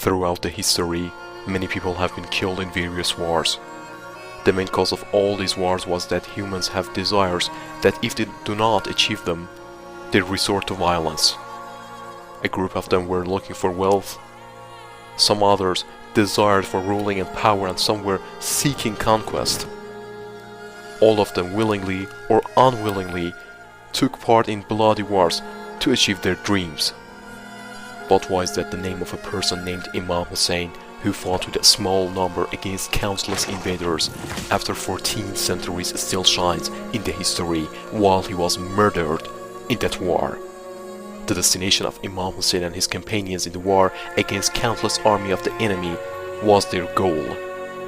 Throughout the history, many people have been killed in various wars. The main cause of all these wars was that humans have desires that if they do not achieve them, they resort to violence. A group of them were looking for wealth, some others desired for ruling and power, and some were seeking conquest. All of them willingly or unwillingly took part in bloody wars to achieve their dreams. But why is that the name of a person named Imam Hussain, who fought with a small number against countless invaders after 14 centuries, still shines in the history while he was murdered in that war? The destination of Imam Hussain and his companions in the war against countless army of the enemy was their goal.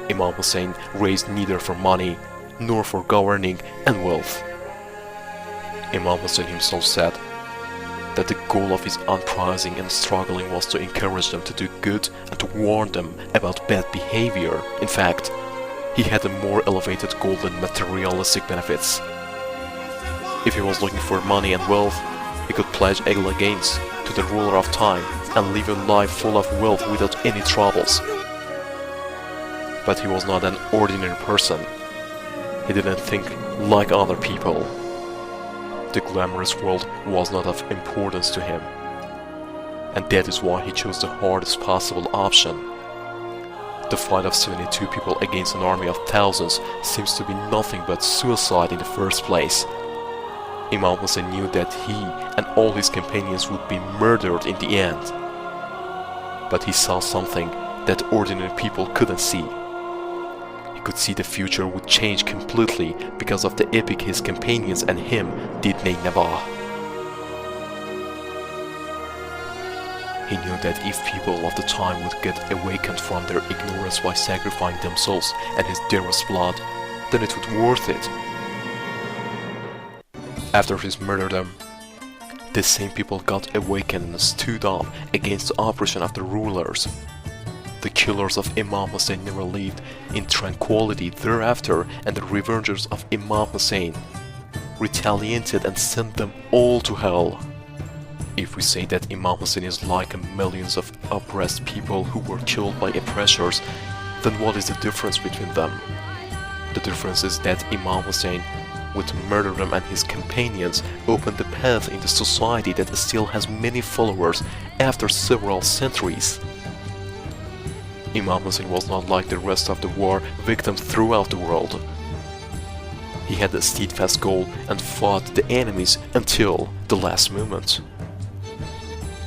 Imam Hussain raised neither for money nor for governing and wealth. Imam Hussain himself said that the goal of his uprising and struggling was to encourage them to do good and to warn them about bad behavior. In fact, he had a more elevated goal than materialistic benefits. If he was looking for money and wealth, he could pledge allegiance to the ruler of time and live a life full of wealth without any troubles. But he was not an ordinary person. He didn't think like other people. The glamorous world was not of importance to him, and that is why he chose the hardest possible option. The fight of 72 people against an army of thousands seems to be nothing but suicide in the first place. Imam Hussain knew that he and all his companions would be murdered in the end. But he saw something that ordinary people couldn't see. He could see the future would change completely because of the epic his companions and him did Nineveh. He knew that if people of the time would get awakened from their ignorance by sacrificing themselves and his dearest blood, then it would be worth it. After his martyrdom, the same people got awakened and stood up against the oppression of the rulers. The killers of Imam Hussain never lived in tranquility thereafter, and the revengers of Imam Hussain retaliated and sent them all to hell. If we say that Imam Hussain is like millions of oppressed people who were killed by oppressors, then what is the difference between them? The difference is that Imam Hussain, with martyrdom and his companions, opened the path in the society that still has many followers after several centuries. Imam Hussain was not like the rest of the war victims throughout the world. He had a steadfast goal and fought the enemies until the last moment.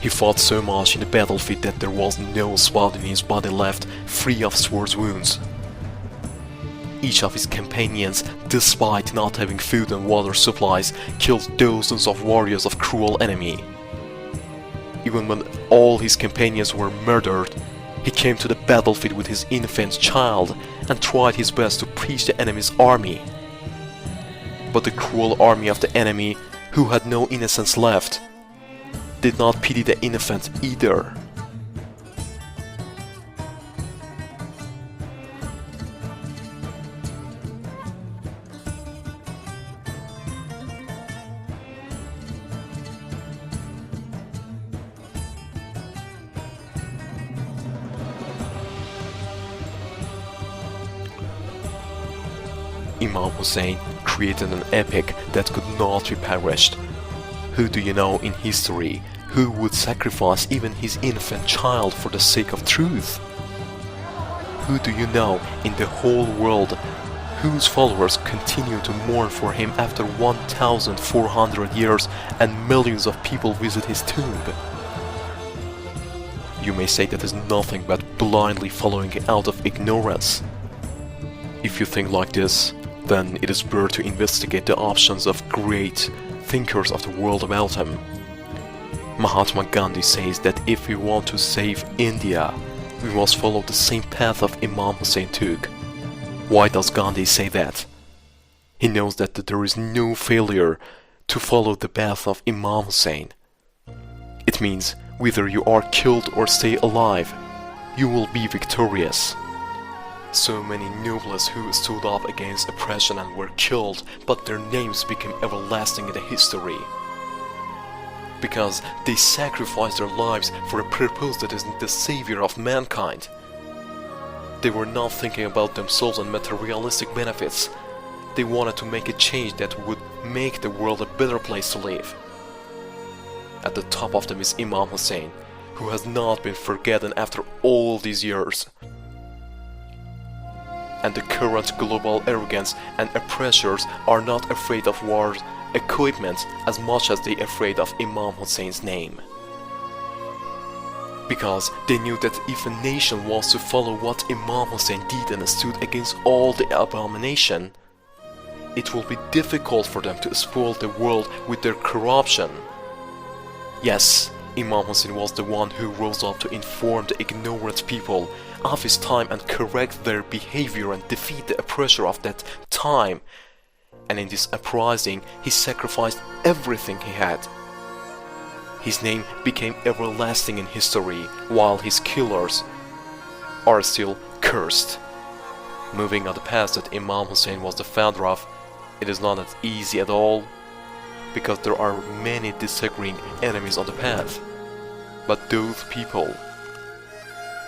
He fought so much in the battlefield that there was no spot in his body left free of sword wounds. Each of his companions, despite not having food and water supplies, killed dozens of warriors of cruel enemy. Even when all his companions were murdered, he came to the battlefield with his infant child and tried his best to preach the enemy's army. But the cruel army of the enemy, who had no innocence left, did not pity the infant either. Imam Hussain created an epic that could not be perished. Who do you know in history who would sacrifice even his infant child for the sake of truth? Who do you know in the whole world whose followers continue to mourn for him after 1,400 years and millions of people visit his tomb? You may say that is nothing but blindly following out of ignorance. If you think like this, then it is better to investigate the options of great thinkers of the world about him. Mahatma Gandhi says that if we want to save India, we must follow the same path of Imam Hussain took. Why does Gandhi say that? He knows that there is no failure to follow the path of Imam Hussain. It means whether you are killed or stay alive, you will be victorious. So many nobles who stood up against oppression and were killed, but their names became everlasting in the history. because they sacrificed their lives for a purpose that is the savior of mankind. They were not thinking about themselves and materialistic benefits. They wanted to make a change that would make the world a better place to live. At the top of them is Imam Hussain, who has not been forgotten after all these years. And the current global arrogance and oppressors are not afraid of war's equipment as much as they are afraid of Imam Hussein's name. Because they knew that if a nation wants to follow what Imam Hussain did and stood against all the abomination, it will be difficult for them to spoil the world with their corruption. Yes, Imam Hussain was the one who rose up to inform the ignorant people of his time and correct their behavior and defeat the oppressor of that time. And in this uprising, he sacrificed everything he had. His name became everlasting in history, while his killers are still cursed. Moving on the path that Imam Hussain was the founder of, it is not as easy at all, because there are many disagreeing enemies on the path. But those people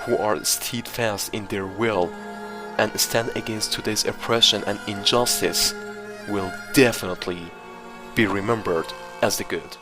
who are steadfast in their will and stand against today's oppression and injustice will definitely be remembered as the good.